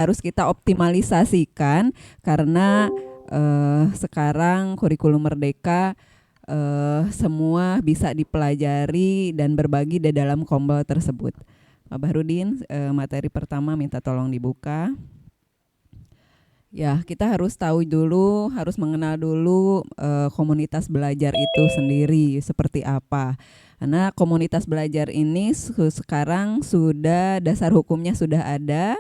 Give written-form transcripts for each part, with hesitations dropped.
harus kita optimalisasikan karena sekarang kurikulum merdeka semua bisa dipelajari dan berbagi di dalam kombel tersebut. Pak Bahrudin, materi pertama minta tolong dibuka. Ya, kita harus tahu dulu, harus mengenal dulu komunitas belajar itu sendiri seperti apa. Karena komunitas belajar ini sekarang sudah dasar hukumnya sudah ada,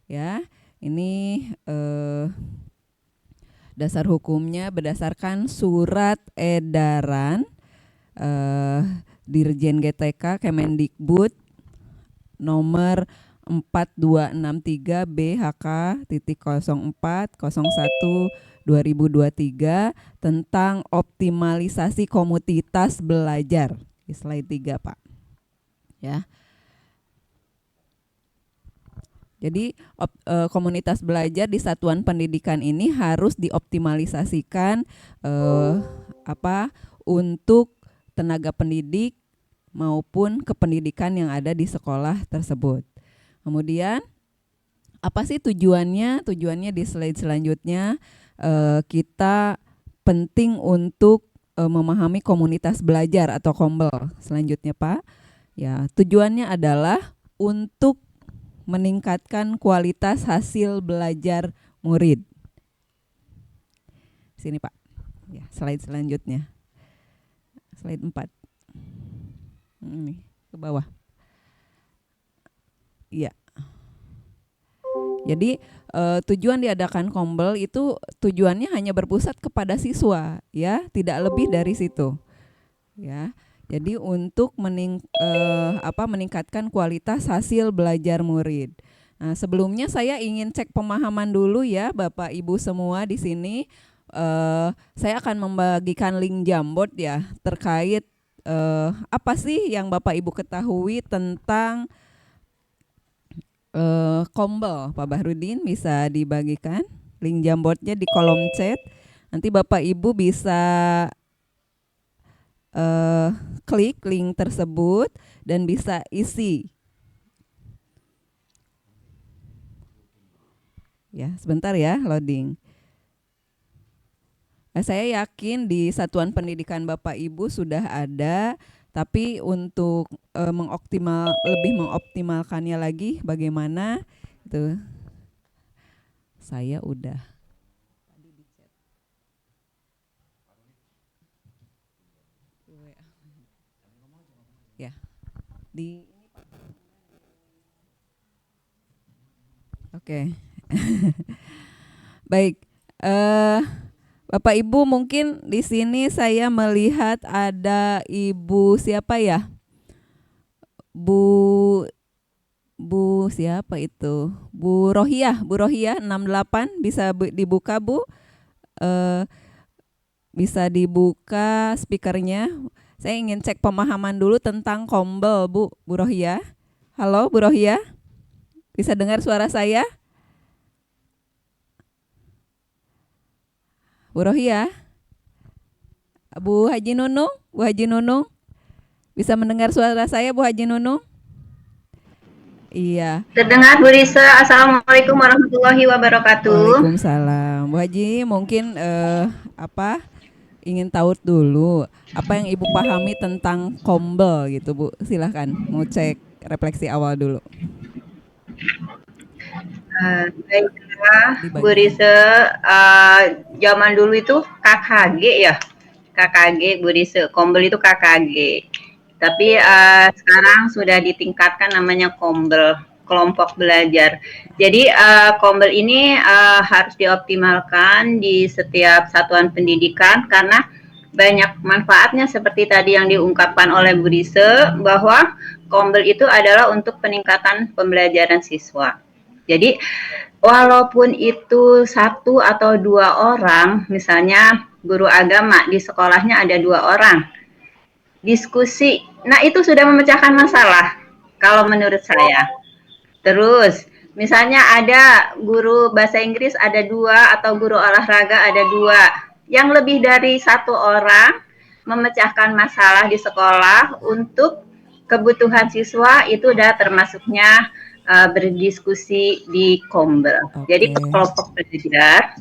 ya. Ini dasar hukumnya berdasarkan surat edaran Dirjen GTK Kemendikbud nomor 4263 BHK.04.01/2023 tentang optimalisasi komunitas belajar. Di slide 3, Pak. Ya. Jadi komunitas belajar di satuan pendidikan ini harus dioptimalisasikan untuk tenaga pendidik maupun kependidikan yang ada di sekolah tersebut. Kemudian apa sih tujuannya? Tujuannya di slide selanjutnya kita penting untuk memahami komunitas belajar atau kombel. Selanjutnya, Pak. Ya, tujuannya adalah untuk meningkatkan kualitas hasil belajar murid. Sini, Pak. Ya, slide selanjutnya. Slide 4. Ini ke bawah. Iya. Jadi tujuan diadakan kombel itu tujuannya hanya berpusat kepada siswa, ya, tidak lebih dari situ. Ya. Jadi untuk meningkatkan kualitas hasil belajar murid. Nah, sebelumnya saya ingin cek pemahaman dulu ya, Bapak Ibu semua di sini. Saya akan membagikan link Jamboard ya terkait apa sih yang Bapak Ibu ketahui tentang kombel. Pak Bahrudin bisa dibagikan link Jamboardnya di kolom chat. Nanti Bapak Ibu bisa klik link tersebut dan bisa isi. Ya, sebentar ya loading. Saya yakin di satuan pendidikan Bapak Ibu sudah ada, tapi untuk lebih mengoptimalkannya lagi bagaimana itu saya udah ya di Oke. Baik, Bapak Ibu mungkin di sini saya melihat ada Ibu siapa ya? Bu siapa itu? Bu Rohiah 68 bisa dibuka, Bu? Bisa dibuka speakernya. Saya ingin cek pemahaman dulu tentang kombel, Bu Rohiah. Halo, Bu Rohiah? Bisa dengar suara saya? Bu Rohiah? Bu Haji Nunung? Bu Haji Nunung? Bisa mendengar suara saya, Bu Haji Nunung? Iya. Terdengar Bu Risa. Assalamualaikum warahmatullahi wabarakatuh. Waalaikumsalam. Bu Haji mungkin ingin tahu dulu apa yang Ibu pahami tentang kombel gitu, Bu. Silahkan mau cek refleksi awal dulu. Baiklah Bu Risa, zaman dulu itu KKG ya, KKG Bu Risa, kombel itu KKG. Tapi sekarang sudah ditingkatkan namanya kombel, kelompok belajar. Jadi kombel ini harus dioptimalkan di setiap satuan pendidikan karena banyak manfaatnya seperti tadi yang diungkapkan oleh Bu Risa bahwa kombel itu adalah untuk peningkatan pembelajaran siswa. Jadi walaupun itu satu atau dua orang, misalnya guru agama di sekolahnya ada 2 orang, diskusi, nah itu sudah memecahkan masalah kalau menurut saya. Terus misalnya ada guru bahasa Inggris ada 2 atau guru olahraga ada 2, yang lebih dari 1 orang memecahkan masalah di sekolah untuk kebutuhan siswa itu udah termasuknya berdiskusi di Kombel. Jadi Oke, kelompok belajar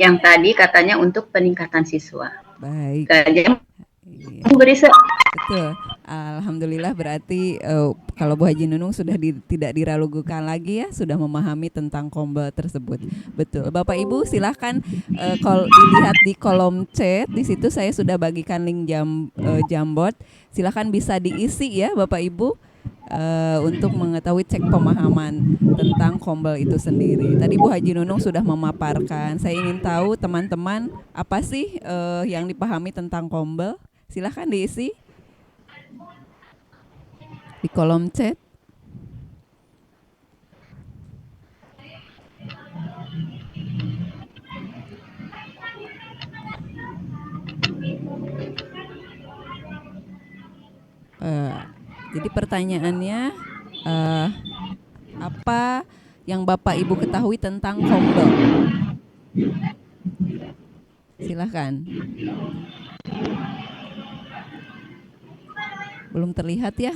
yang tadi katanya untuk peningkatan siswa. baik. Jadi Iya. berisik. Betul. Alhamdulillah berarti kalau Bu Haji Nunung sudah tidak diragukan lagi ya, sudah memahami tentang kombel tersebut. Betul. Bapak Ibu silahkan kalau dilihat di kolom chat di situ saya sudah bagikan link Jamboard. Silahkan bisa diisi ya Bapak Ibu untuk mengetahui cek pemahaman tentang kombel itu sendiri. Tadi Bu Haji Nunung sudah memaparkan. Saya ingin tahu teman-teman apa sih yang dipahami tentang kombel? Silahkan diisi di kolom chat. Eh, jadi pertanyaannya apa yang Bapak Ibu ketahui tentang kombel? Silahkan. Belum terlihat ya?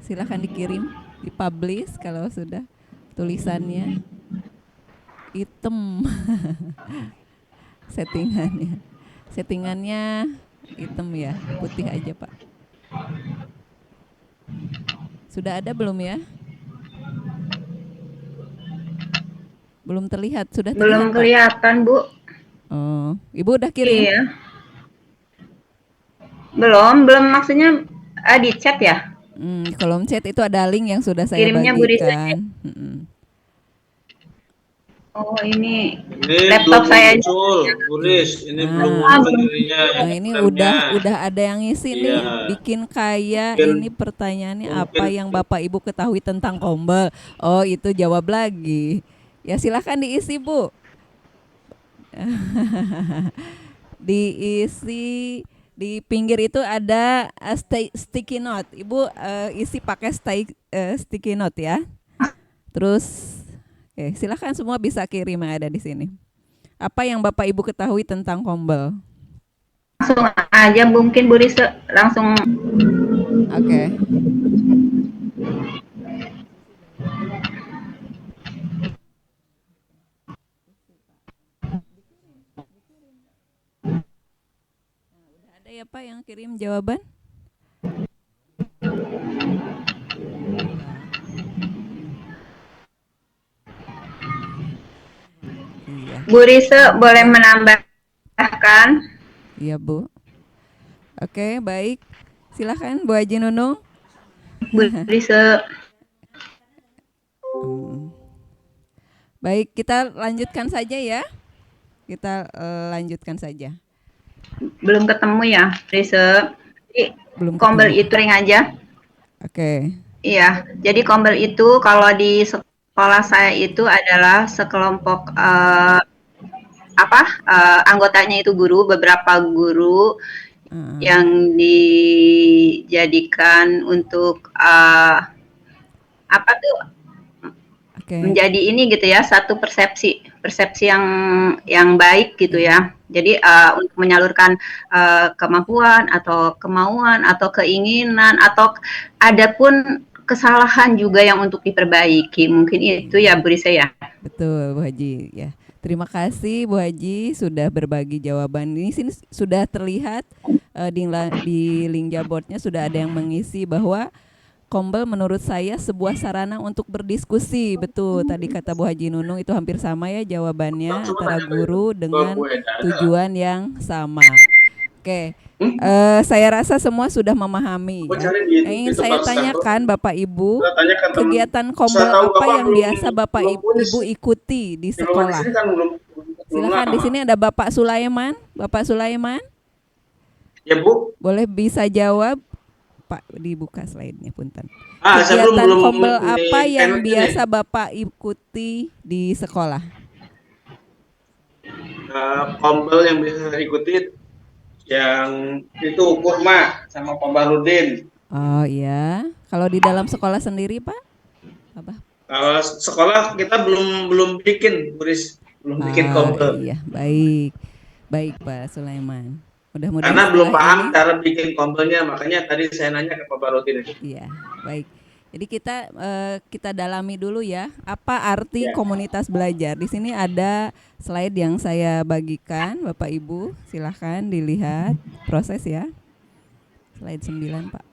Silahkan dikirim, dipublish kalau sudah tulisannya hitam. Settingannya hitam ya, putih aja Pak. Sudah ada belum ya? Belum terlihat, sudah terlihat Belum Pak? kelihatan, Bu. Oh, Ibu udah kirim? Iya. Belum maksudnya di chat ya? Di kolom chat itu ada link yang sudah saya Kirimnya Bu Risa. bagikan. Oh, ini Ini laptop belum saya. muncul, Buris. Ini belum Ah, muncul ininya. nah ini Instagramnya. udah ada yang ngisi Iya. nih, bikin kaya. Mungkin- Ini pertanyaannya mungkin- apa yang Bapak Ibu ketahui tentang kombel? Oh, itu jawab lagi. Ya silahkan diisi Bu. Diisi di pinggir itu ada sticky note. Ibu isi pakai sticky note ya. Terus silahkan semua bisa kirim yang ada di sini. Apa yang Bapak Ibu ketahui tentang kombel? Langsung aja mungkin Bu Risa langsung. Oke. Udah ada ya Pak yang kirim jawaban? Iya. Bu Risa boleh menambahkan? Iya Bu. Oke, baik. Silahkan Bu Haji Nunung. Bu Risa. Baik, kita lanjutkan saja ya. Kita lanjutkan saja. Belum ketemu ya, Risa. Jadi, Belum kombel ketemu. itu ring aja. Oke. Iya, jadi kombel itu kalau di sekolah saya itu adalah sekelompok anggotanya itu guru, beberapa guru yang dijadikan untuk menjadi ini gitu ya, satu persepsi yang baik gitu ya. Jadi untuk menyalurkan kemampuan atau kemauan atau keinginan atau ada pun kesalahan juga yang untuk diperbaiki. Mungkin itu ya Bu Risa ya. Betul Bu Haji ya. Terima kasih Bu Haji sudah berbagi jawaban. Ini sini sudah terlihat di link Jamboardnya sudah ada yang mengisi bahwa kombel menurut saya sebuah sarana untuk berdiskusi. Betul, tadi kata Bu Haji Nunung itu hampir sama ya jawabannya antara guru dengan tujuan yang sama. Oke, saya rasa semua sudah memahami ya. Yang ingin saya tanyakan Bapak Ibu, kegiatan kombel apa yang biasa Bapak Ibu ikuti di sekolah? Silakan, di sini ada Bapak Sulaiman. Bapak Sulaiman? Ya Bu. Boleh bisa jawab? Pak, dibuka slide-nya punten. Kegiatan kombel apa yang biasa Bapak ikuti di sekolah? Kombel yang biasa saya ikuti yang itu kurma sama Pak Bahrudin. Oh iya. Kalau di dalam sekolah sendiri Pak? Apa? Kalau sekolah kita belum bikin, Buris, belum bikin kombel. Iya, baik Pak Sulaiman. Karena belum paham cara bikin kombelnya, makanya tadi saya nanya ke Pak Bahrudin. Iya, baik. Jadi kita dalami dulu ya, apa arti Ya. komunitas belajar. Di sini ada slide yang saya bagikan, Bapak Ibu, silahkan dilihat proses ya. Slide 9, Pak.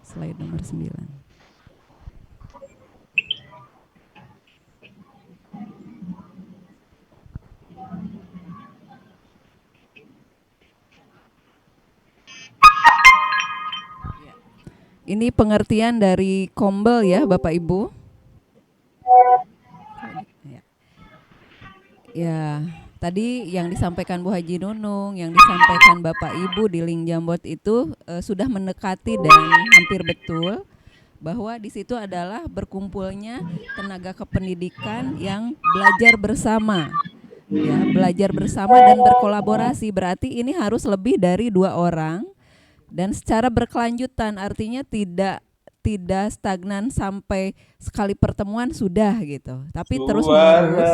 Slide nomor 9. Ini pengertian dari Kombel ya, Bapak Ibu. Ya, tadi yang disampaikan Bu Haji Nunung, yang disampaikan Bapak Ibu di link Jambot itu sudah mendekati dan hampir betul bahwa di situ adalah berkumpulnya tenaga kependidikan yang belajar bersama. Ya, belajar bersama dan berkolaborasi, berarti ini harus lebih dari 2 orang dan secara berkelanjutan, artinya tidak stagnan sampai sekali pertemuan sudah gitu, tapi terus menerus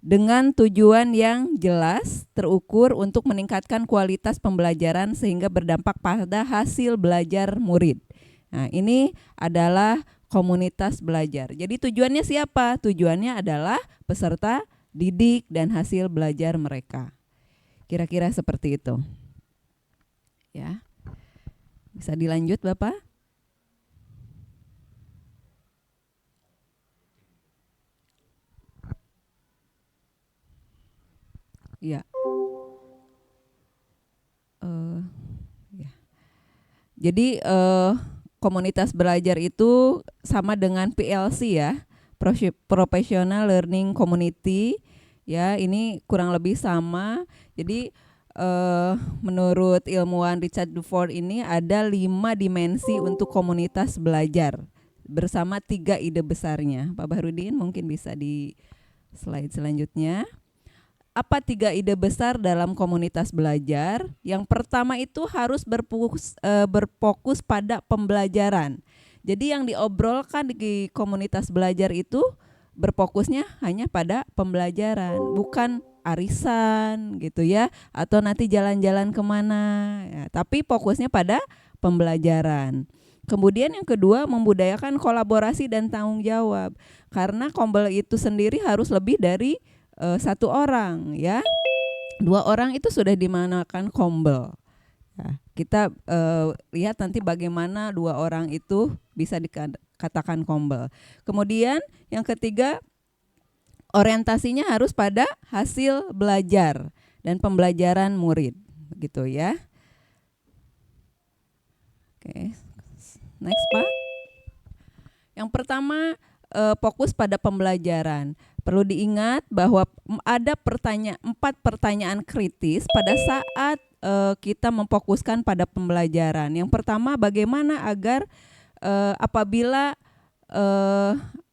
dengan tujuan yang jelas, terukur untuk meningkatkan kualitas pembelajaran sehingga berdampak pada hasil belajar murid. Nah, ini adalah komunitas belajar. Jadi tujuannya siapa? Tujuannya adalah peserta didik dan hasil belajar mereka. Kira-kira seperti itu. Ya. Bisa dilanjut, Bapak? Ya. Ya. Jadi komunitas belajar itu sama dengan PLC ya, Professional Learning Community. Ya, ini kurang lebih sama. Jadi menurut ilmuwan Richard Dufort ini ada 5 dimensi untuk komunitas belajar bersama 3 ide besarnya. Pak Bahrudin mungkin bisa di slide selanjutnya. Apa 3 ide besar dalam komunitas belajar? Yang pertama itu harus berfokus pada pembelajaran. Jadi yang diobrolkan di komunitas belajar itu berfokusnya hanya pada pembelajaran, bukan arisan gitu ya, atau nanti jalan-jalan kemana ya, tapi fokusnya pada pembelajaran. Kemudian yang kedua, membudayakan kolaborasi dan tanggung jawab, karena Kombel itu sendiri harus lebih dari 1 orang ya, 2 orang itu sudah dimanakan Kombel ya. Kita lihat nanti bagaimana 2 orang itu bisa dikatakan Kombel. Kemudian yang ketiga, orientasinya harus pada hasil belajar dan pembelajaran murid, begitu ya. Oke, next Pak. Yang pertama fokus pada pembelajaran. Perlu diingat bahwa ada 4 pertanyaan kritis pada saat kita memfokuskan pada pembelajaran. Yang pertama, bagaimana agar apabila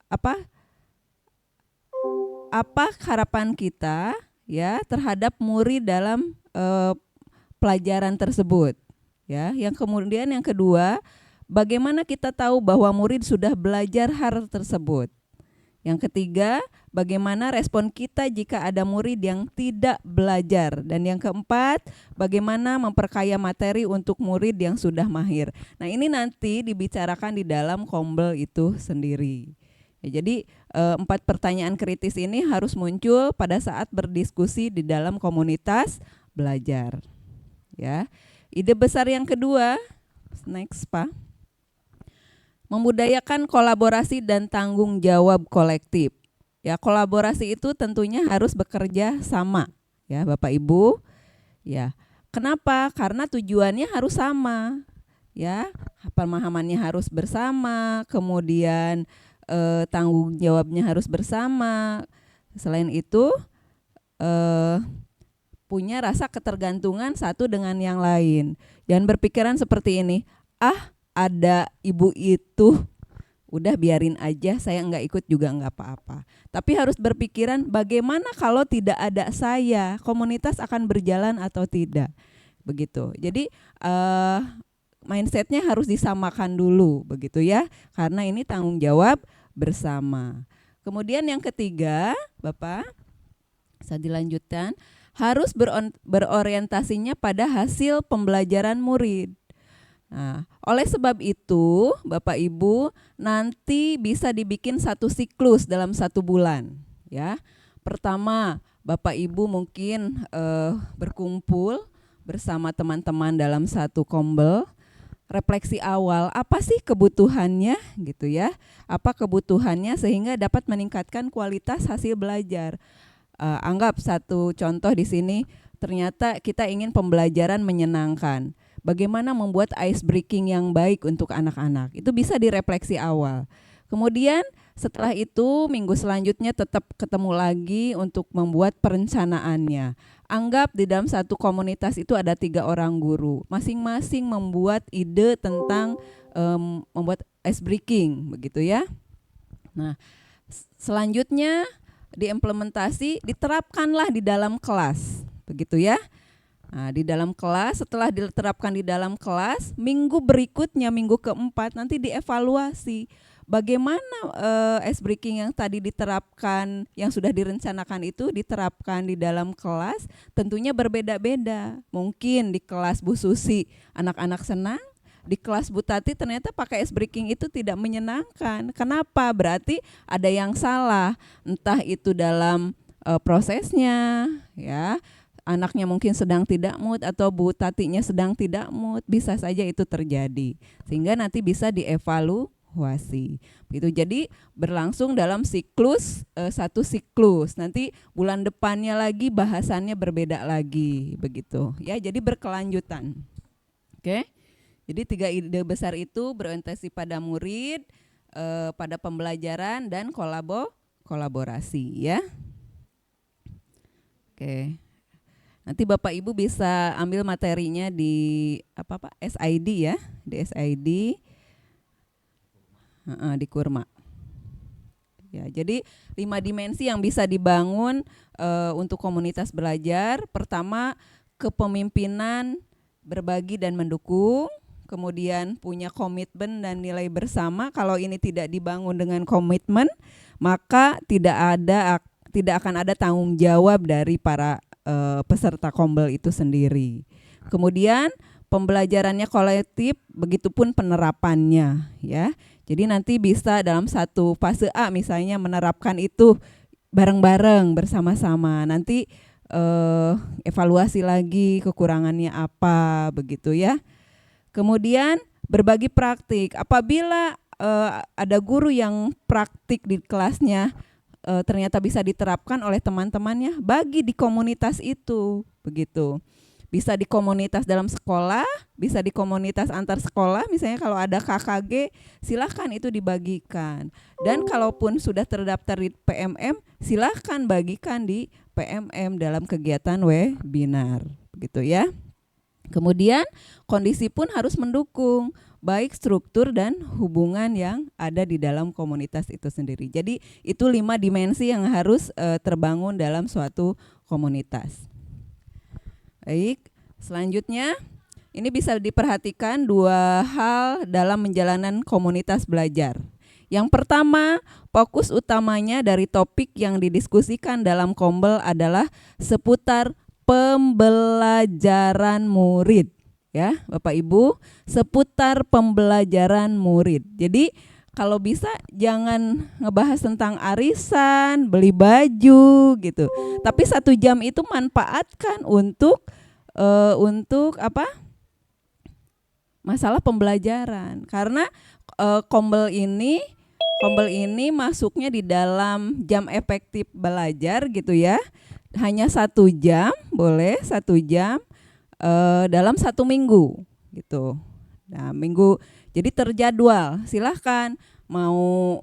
apa harapan kita ya terhadap murid dalam pelajaran tersebut ya. Yang kemudian yang kedua, bagaimana kita tahu bahwa murid sudah belajar hal tersebut. Yang ketiga, bagaimana respon kita jika ada murid yang tidak belajar. Dan yang keempat, bagaimana memperkaya materi untuk murid yang sudah mahir. Nah, ini nanti dibicarakan di dalam Kombel itu sendiri. Ya, jadi 4 pertanyaan kritis ini harus muncul pada saat berdiskusi di dalam komunitas belajar. Ya. Ide besar yang kedua, next Pak. Membudayakan kolaborasi dan tanggung jawab kolektif. Ya, kolaborasi itu tentunya harus bekerja sama, ya Bapak Ibu. Ya, kenapa? Karena tujuannya harus sama, ya, pemahamannya harus bersama, kemudian tanggung jawabnya harus bersama. Selain itu, punya rasa ketergantungan satu dengan yang lain. Jangan berpikiran seperti ini, ada ibu itu, udah biarin aja, saya nggak ikut juga nggak apa-apa. Tapi harus berpikiran bagaimana kalau tidak ada saya, komunitas akan berjalan atau tidak, begitu. Jadi mindsetnya harus disamakan dulu, begitu ya, karena ini tanggung jawab bersama. Kemudian yang ketiga, Bapak, Bisa dilanjutkan, harus berorientasinya pada hasil pembelajaran murid. Nah, oleh sebab itu, Bapak Ibu nanti bisa dibikin satu siklus dalam 1 bulan, ya. Pertama, Bapak Ibu mungkin berkumpul bersama teman-teman dalam satu kombel, refleksi awal, apa sih kebutuhannya gitu ya? Apa kebutuhannya sehingga dapat meningkatkan kualitas hasil belajar. Anggap satu contoh di sini, ternyata kita ingin pembelajaran menyenangkan. Bagaimana membuat ice breaking yang baik untuk anak-anak? Itu bisa direfleksi awal. Kemudian setelah itu minggu selanjutnya tetap ketemu lagi untuk membuat perencanaannya. Anggap di dalam satu komunitas itu ada 3 orang guru. Masing-masing membuat ide tentang membuat ice breaking, begitu ya. Nah, selanjutnya diimplementasi, diterapkanlah di dalam kelas, begitu ya. Nah, di dalam kelas, setelah diterapkan di dalam kelas, minggu berikutnya, minggu keempat nanti dievaluasi. Bagaimana ice breaking yang tadi diterapkan, yang sudah direncanakan itu diterapkan di dalam kelas, tentunya berbeda-beda. Mungkin di kelas Bu Susi anak-anak senang, di kelas Bu Tati ternyata pakai ice breaking itu tidak menyenangkan. Kenapa? Berarti ada yang salah, entah itu dalam prosesnya, ya. Anaknya mungkin sedang tidak mood atau Bu Tatinya sedang tidak mood, bisa saja itu terjadi. Sehingga nanti bisa dievaluasi. Begitu. Jadi berlangsung dalam siklus, satu siklus. Nanti bulan depannya lagi bahasannya berbeda lagi, begitu. Ya, jadi berkelanjutan. Oke. Jadi 3 ide besar itu berorientasi pada murid, pada pembelajaran dan kolaborasi, ya. Oke. Nanti Bapak Ibu bisa ambil materinya di SID ya, di SID di Kurma. Ya, jadi 5 dimensi yang bisa dibangun untuk komunitas belajar. Pertama, kepemimpinan, berbagi dan mendukung. Kemudian punya komitmen dan nilai bersama. Kalau ini tidak dibangun dengan komitmen, maka tidak akan ada tanggung jawab dari para peserta kombel itu sendiri. Kemudian pembelajarannya kolektif, begitupun penerapannya, ya. Jadi nanti bisa dalam satu fase A misalnya menerapkan itu bareng-bareng bersama-sama. Nanti evaluasi lagi kekurangannya apa, begitu ya. Kemudian berbagi praktik. Apabila ada guru yang praktik di kelasnya ternyata bisa diterapkan oleh teman-temannya, bagi di komunitas itu, begitu. Bisa di komunitas dalam sekolah, bisa di komunitas antar sekolah, misalnya kalau ada KKG, silahkan itu dibagikan. Dan kalaupun sudah terdaftar di PMM, silahkan bagikan di PMM dalam kegiatan webinar, begitu ya. Kemudian kondisi pun harus mendukung, baik struktur dan hubungan yang ada di dalam komunitas itu sendiri. Jadi itu 5 dimensi yang harus terbangun dalam suatu komunitas. Baik, selanjutnya ini bisa diperhatikan 2 hal dalam menjalankan komunitas belajar. Yang pertama, fokus utamanya dari topik yang didiskusikan dalam kombel adalah seputar pembelajaran murid, ya Bapak Ibu, seputar pembelajaran murid. Jadi kalau bisa jangan ngebahas tentang arisan, beli baju gitu. Tapi 1 jam itu manfaatkan untuk masalah pembelajaran. Karena kombel ini masuknya di dalam jam efektif belajar gitu ya. Hanya 1 jam, boleh 1 jam dalam 1 minggu gitu. Nah, jadi terjadwal. Silahkan mau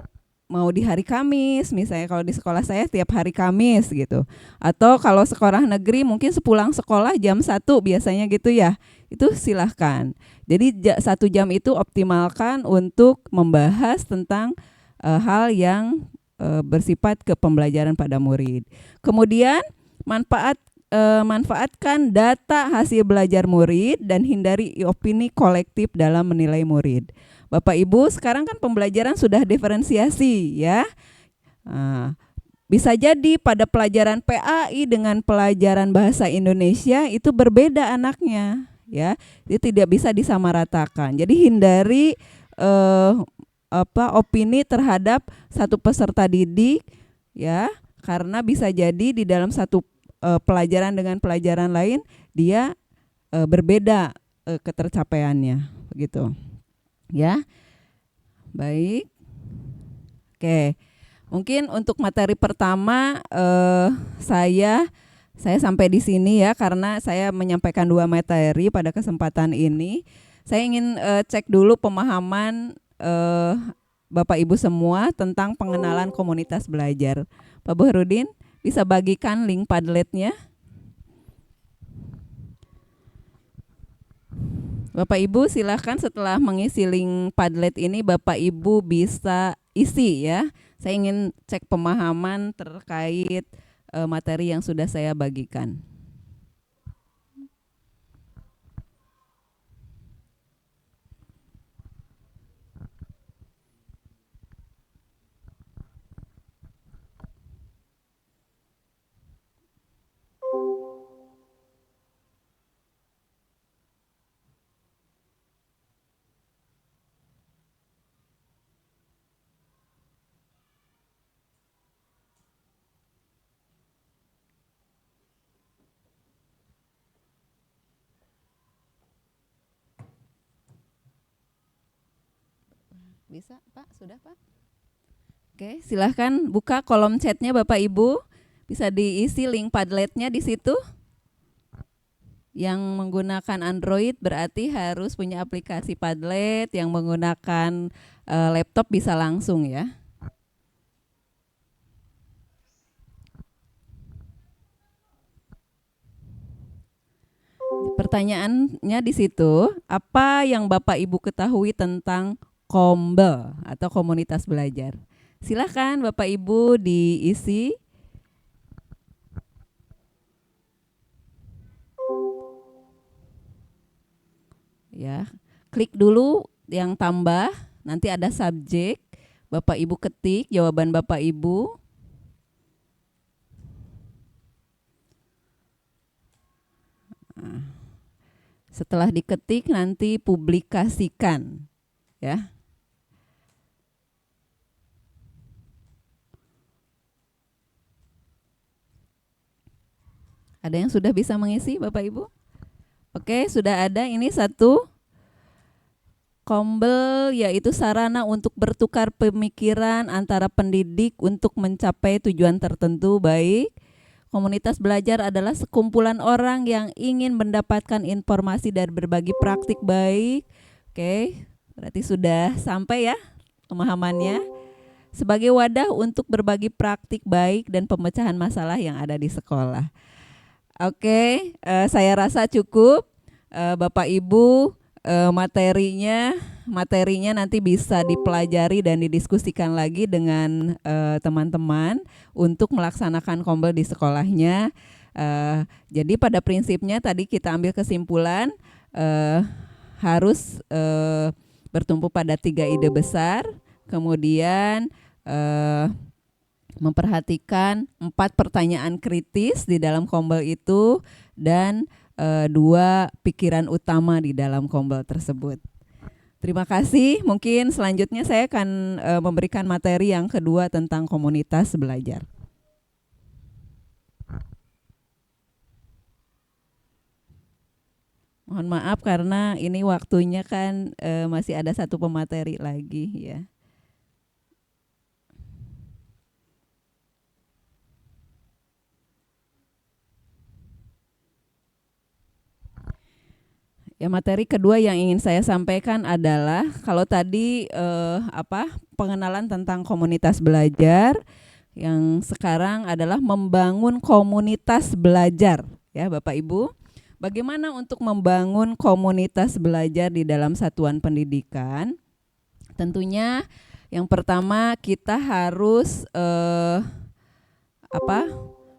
di hari Kamis, misalnya kalau di sekolah saya tiap hari Kamis gitu. Atau kalau sekolah negeri mungkin sepulang sekolah jam 1 biasanya gitu ya. Itu silahkan. Jadi 1 jam itu optimalkan untuk membahas tentang hal yang bersifat ke pembelajaran pada murid. Kemudian manfaatkan data hasil belajar murid dan hindari opini kolektif dalam menilai murid. Bapak Ibu, sekarang kan pembelajaran sudah diferensiasi ya. bisa jadi pada pelajaran PAI dengan pelajaran bahasa Indonesia itu berbeda anaknya, ya. Itu tidak bisa disamaratakan. Jadi hindari opini terhadap satu peserta didik, ya, karena bisa jadi di dalam satu pelajaran dengan pelajaran lain dia berbeda ketercapaiannya, begitu. Ya. Baik. Oke. Mungkin untuk materi pertama saya sampai di sini ya, karena saya menyampaikan 2 materi pada kesempatan ini. Saya ingin cek dulu pemahaman Bapak Ibu semua tentang pengenalan komunitas belajar. Pak Bahrudin bisa bagikan link Padletnya. Bapak Ibu silahkan setelah mengisi link Padlet ini Bapak Ibu bisa isi ya. Saya ingin cek pemahaman terkait materi yang sudah saya bagikan. Bisa Pak? Sudah Pak? Oke, silahkan buka kolom chatnya Bapak Ibu. Bisa diisi link Padletnya di situ. Yang menggunakan Android berarti harus punya aplikasi Padlet. Yang menggunakan laptop bisa langsung ya. Pertanyaannya di situ, apa yang Bapak Ibu ketahui tentang Kombel atau komunitas belajar? Silakan Bapak Ibu diisi. Ya, klik dulu yang tambah, nanti ada subjek. Bapak Ibu ketik jawaban Bapak Ibu. Nah, setelah diketik nanti publikasikan, ya. Ada yang sudah bisa mengisi Bapak Ibu? Oke, sudah ada. Ini satu. Kombel yaitu sarana untuk bertukar pemikiran antara pendidik untuk mencapai tujuan tertentu. Baik. Komunitas belajar adalah sekumpulan orang yang ingin mendapatkan informasi dan berbagi praktik. Baik. Oke, berarti sudah sampai ya pemahamannya. Sebagai wadah untuk berbagi praktik baik dan pemecahan masalah yang ada di sekolah. Oke, saya rasa cukup. Bapak Ibu, materinya nanti bisa dipelajari dan didiskusikan lagi dengan teman-teman untuk melaksanakan Kombel di sekolahnya. Jadi pada prinsipnya tadi kita ambil kesimpulan harus bertumpu pada 3 ide besar, kemudian memperhatikan 4 pertanyaan kritis di dalam Kombel itu dan 2 pikiran utama di dalam Kombel tersebut. Terima kasih. Mungkin selanjutnya saya akan memberikan materi yang kedua tentang komunitas belajar. Mohon maaf karena ini waktunya kan masih ada 1 pemateri lagi ya. Ya, materi kedua yang ingin saya sampaikan adalah kalau tadi pengenalan tentang komunitas belajar, yang sekarang adalah membangun komunitas belajar ya Bapak Ibu. Bagaimana untuk membangun komunitas belajar di dalam satuan pendidikan? Tentunya yang pertama kita harus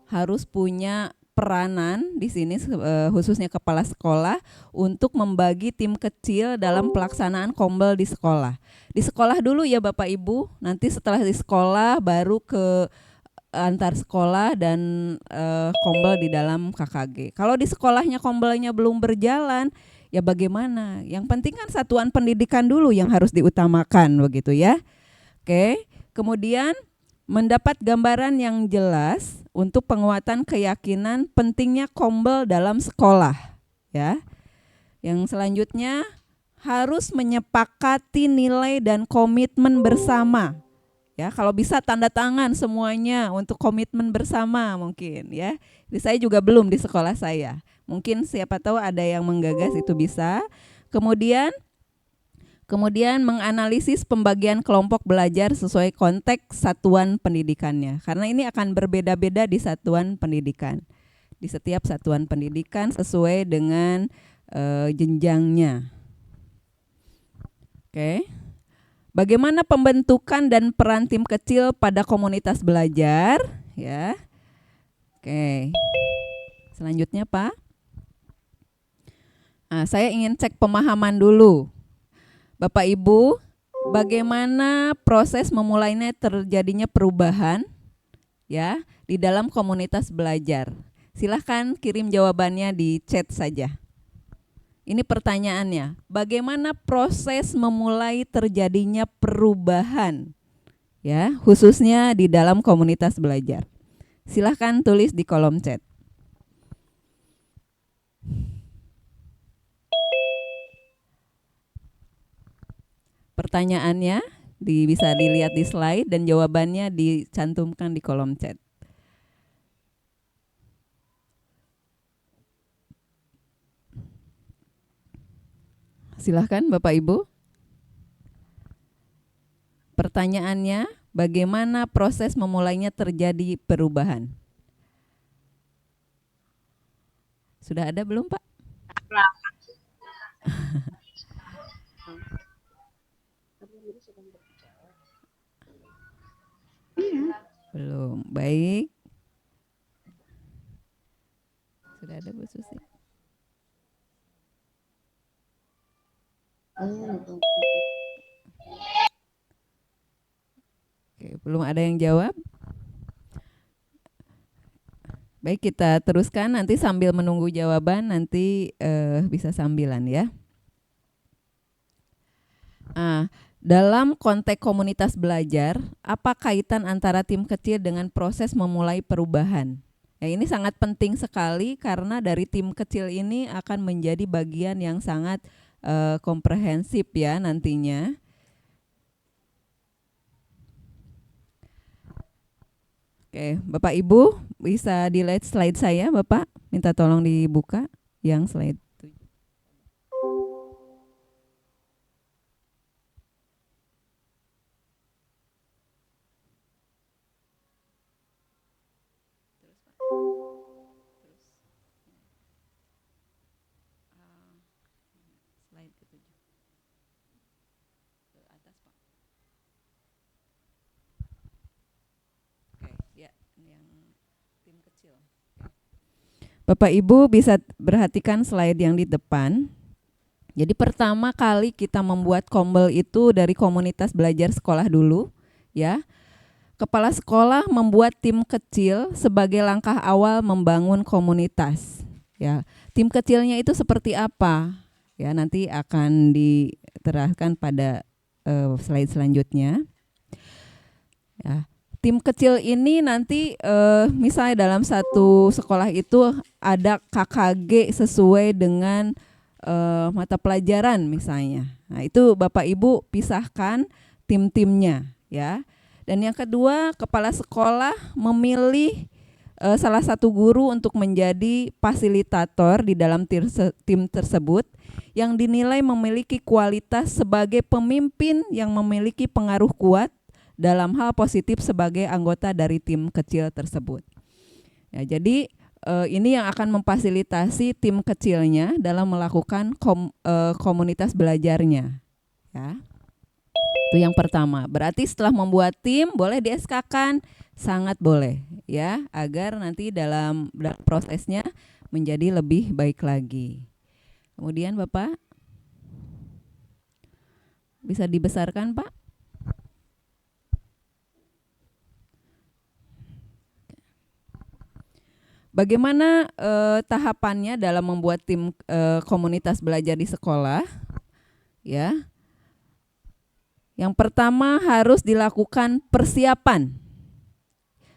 harus punya peranan di sini khususnya kepala sekolah untuk membagi tim kecil dalam pelaksanaan Kombel di sekolah. Di sekolah dulu ya Bapak Ibu, nanti setelah di sekolah baru ke antar sekolah dan kombel di dalam KKG. Kalau di sekolahnya kombelnya belum berjalan, ya bagaimana? Yang penting kan satuan pendidikan dulu yang harus diutamakan begitu ya. Oke. Kemudian mendapat gambaran yang jelas untuk penguatan keyakinan pentingnya kombel dalam sekolah ya. Yang selanjutnya harus menyepakati nilai dan komitmen bersama. Ya, kalau bisa tanda tangan semuanya untuk komitmen bersama mungkin ya. Jadi saya juga belum di sekolah saya. Mungkin siapa tahu ada yang menggagas itu bisa. Kemudian menganalisis pembagian kelompok belajar sesuai konteks satuan pendidikannya. Karena ini akan berbeda-beda di satuan pendidikan. Di setiap satuan pendidikan sesuai dengan jenjangnya. Oke. Bagaimana pembentukan dan peran tim kecil pada komunitas belajar ya. Oke. Selanjutnya Pak. Nah, saya ingin cek pemahaman dulu. Bapak Ibu, bagaimana proses memulainya terjadinya perubahan ya di dalam komunitas belajar? Silahkan kirim jawabannya di chat saja. Ini pertanyaannya, bagaimana proses memulai terjadinya perubahan ya, khususnya di dalam komunitas belajar? Silahkan tulis di kolom chat. Pertanyaannya bisa dilihat di slide dan jawabannya dicantumkan di kolom chat. Silahkan Bapak Ibu. Pertanyaannya, bagaimana proses memulainya terjadi perubahan? Sudah ada belum Pak? Belum, baik. Sudah ada Bu Susi? Oke, belum ada yang jawab? Baik, kita teruskan nanti sambil menunggu jawaban, nanti bisa sambilan ya. Dalam konteks komunitas belajar, apa kaitan antara tim kecil dengan proses memulai perubahan? Ya, ini sangat penting sekali karena dari tim kecil ini akan menjadi bagian yang sangat komprehensif ya nantinya. Oke, Bapak Ibu bisa dilihat slide saya, Bapak. Minta tolong dibuka yang slide. Slide ke-7. Ke atas, Pak. Oke, ya, yang tim kecil. Bapak Ibu bisa perhatikan slide yang di depan. Jadi pertama kali kita membuat kombel itu dari komunitas belajar sekolah dulu, ya. Kepala sekolah membuat tim kecil sebagai langkah awal membangun komunitas. Ya, tim kecilnya itu seperti apa? Ya, nanti akan diterangkan pada slide selanjutnya. Ya, tim kecil ini nanti misalnya dalam satu sekolah itu ada KKG sesuai dengan mata pelajaran misalnya. Nah, itu Bapak Ibu pisahkan tim-timnya ya. Dan yang kedua, kepala sekolah memilih salah satu guru untuk menjadi fasilitator di dalam tim tersebut yang dinilai memiliki kualitas sebagai pemimpin yang memiliki pengaruh kuat dalam hal positif sebagai anggota dari tim kecil tersebut. Ya, jadi ini yang akan memfasilitasi tim kecilnya dalam melakukan komunitas belajarnya. Ya. Itu yang pertama. Berarti setelah membuat tim boleh di SK-kan, sangat boleh ya, agar nanti dalam prosesnya menjadi lebih baik lagi. Kemudian Bapak bisa dibesarkan Pak. Bagaimana tahapannya dalam membuat tim komunitas belajar di sekolah? Ya. Yang pertama harus dilakukan persiapan.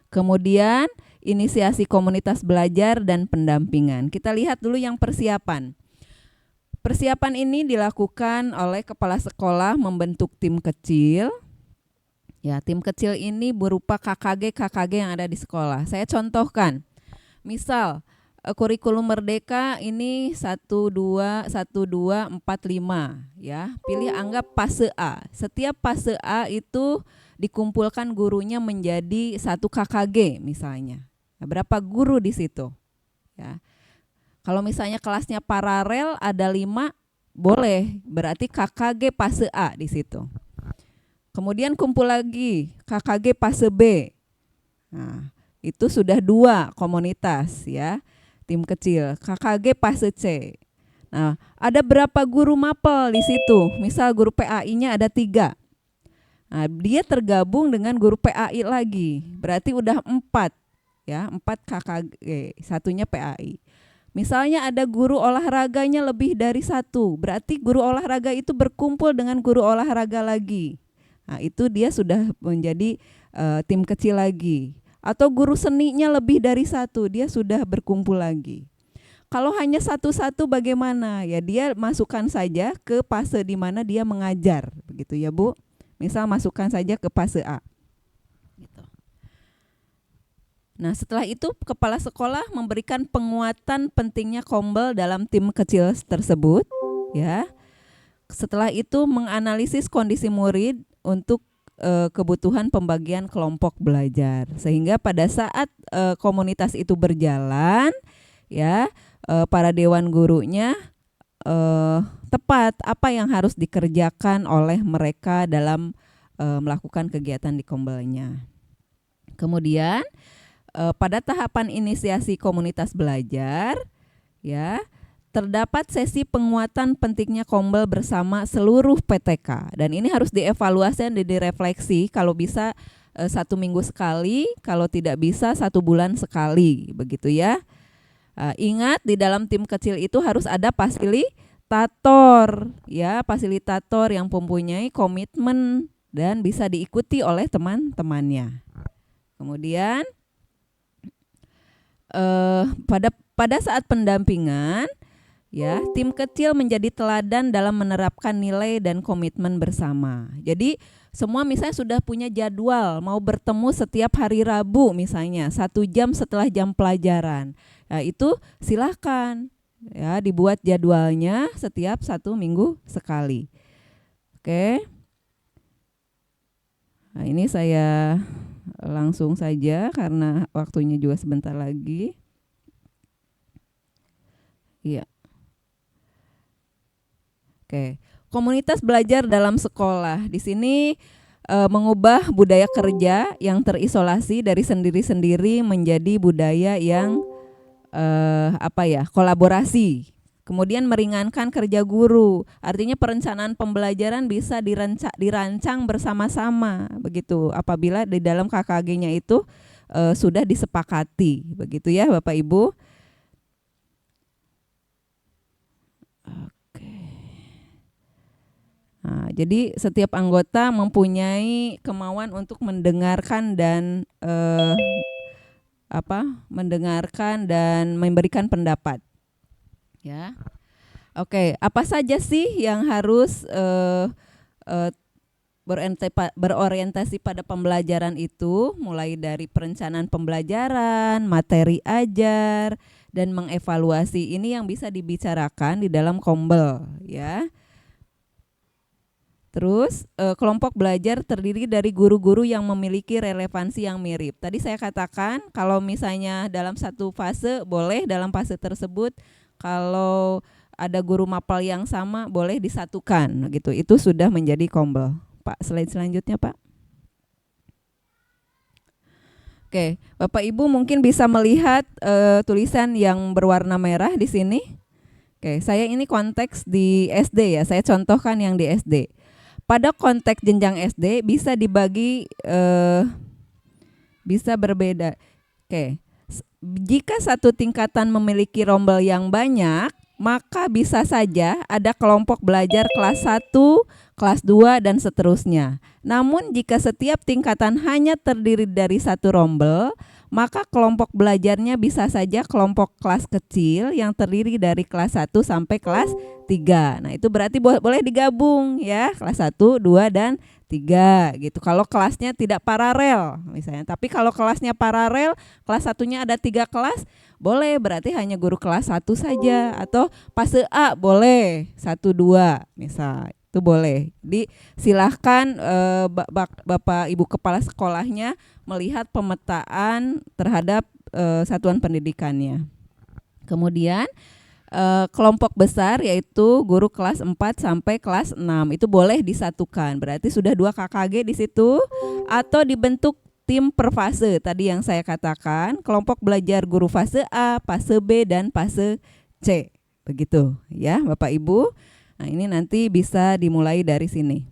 Kemudian inisiasi komunitas belajar dan pendampingan. Kita lihat dulu yang persiapan. Persiapan ini dilakukan oleh kepala sekolah membentuk tim kecil. Ya, tim kecil ini berupa KKG yang ada di sekolah. Saya contohkan. Misal kurikulum merdeka ini 1, 2, 4, 5 ya. Pilih anggap fase A. Setiap fase A itu dikumpulkan gurunya menjadi 1 KKG misalnya. Nah, berapa guru di situ? Ya. Kalau misalnya kelasnya paralel ada 5, boleh, berarti KKG fase A di situ. Kemudian kumpul lagi KKG fase B. Nah, itu sudah 2 komunitas ya, tim kecil. KKG fase C. Nah, ada berapa guru mapel di situ? Misal guru PAI-nya ada 3. Nah, dia tergabung dengan guru PAI lagi. Berarti udah 4 ya, 4 KKG, satunya PAI. Misalnya ada guru olahraganya lebih dari 1, berarti guru olahraga itu berkumpul dengan guru olahraga lagi. Nah, itu dia sudah menjadi tim kecil lagi. Atau guru seninya lebih dari 1, dia sudah berkumpul lagi. Kalau hanya satu-satu bagaimana? Ya dia masukkan saja ke fase di mana dia mengajar, begitu ya Bu. Misal masukkan saja ke fase A. Gitu. Nah, setelah itu kepala sekolah memberikan penguatan pentingnya Kombel dalam tim kecil tersebut, ya. Setelah itu menganalisis kondisi murid untuk kebutuhan pembagian kelompok belajar, sehingga pada saat komunitas itu berjalan, ya, para dewan gurunya tepat apa yang harus dikerjakan oleh mereka dalam melakukan kegiatan di Kombelnya. Kemudian pada tahapan inisiasi komunitas belajar, ya, terdapat sesi penguatan pentingnya Kombel bersama seluruh PTK, dan ini harus dievaluasi dan direfleksi, kalau bisa 1 minggu sekali, kalau tidak bisa 1 bulan sekali, begitu ya. Ingat di dalam tim kecil itu harus ada fasilitator, ya, fasilitator yang mempunyai komitmen dan bisa diikuti oleh teman-temannya. Kemudian pada saat pendampingan, ya, tim kecil menjadi teladan dalam menerapkan nilai dan komitmen bersama. Jadi semua misalnya sudah punya jadwal mau bertemu setiap hari Rabu misalnya 1 jam setelah jam pelajaran. Nah, itu silahkan ya dibuat jadwalnya setiap 1 minggu sekali. Oke. Nah, ini saya langsung saja karena waktunya juga sebentar lagi. Iya. Oke. Komunitas belajar dalam sekolah. Di sini mengubah budaya kerja yang terisolasi dari sendiri-sendiri menjadi budaya yang kolaborasi. Kemudian meringankan kerja guru. Artinya perencanaan pembelajaran bisa dirancang bersama-sama, begitu. Apabila di dalam KKG-nya itu sudah disepakati, begitu ya Bapak Ibu. Oke. Nah, jadi setiap anggota mempunyai kemauan untuk mendengarkan dan mendengarkan dan memberikan pendapat. Ya, oke. Apa saja sih yang harus berorientasi pada pembelajaran itu? Mulai dari perencanaan pembelajaran, materi ajar, dan mengevaluasi. Ini yang bisa dibicarakan di dalam Kombel, ya. Terus kelompok belajar terdiri dari guru-guru yang memiliki relevansi yang mirip. Tadi saya katakan kalau misalnya dalam 1 fase boleh dalam fase tersebut, kalau ada guru mapel yang sama boleh disatukan gitu. Itu sudah menjadi Kombel. Pak, slide selanjutnya Pak. Oke, Bapak Ibu mungkin bisa melihat tulisan yang berwarna merah di sini. Oke, saya ini konteks di SD ya. Saya contohkan yang di SD. Pada konteks jenjang SD bisa dibagi bisa berbeda. Oke. Jika satu tingkatan memiliki rombel yang banyak, maka bisa saja ada kelompok belajar kelas 1, kelas 2, dan seterusnya. Namun jika setiap tingkatan hanya terdiri dari satu rombel, maka kelompok belajarnya bisa saja kelompok kelas kecil yang terdiri dari kelas 1 sampai kelas 3. Nah, itu berarti boleh digabung ya, kelas 1, 2, dan 3 gitu. Kalau kelasnya tidak paralel misalnya. Tapi kalau kelasnya paralel, kelas satunya ada 3 kelas, boleh, berarti hanya guru kelas 1 saja. Atau fase A boleh 1, 2 misal, itu boleh. Jadi silahkan Bapak Ibu Kepala Sekolahnya melihat pemetaan terhadap satuan pendidikannya. Kemudian kelompok besar yaitu guru kelas 4 sampai kelas 6 itu boleh disatukan. Berarti sudah 2 KKG di situ, atau dibentuk tim per fase tadi yang saya katakan, kelompok belajar guru fase A, fase B, dan fase C. Begitu ya Bapak Ibu. Nah, ini nanti bisa dimulai dari sini.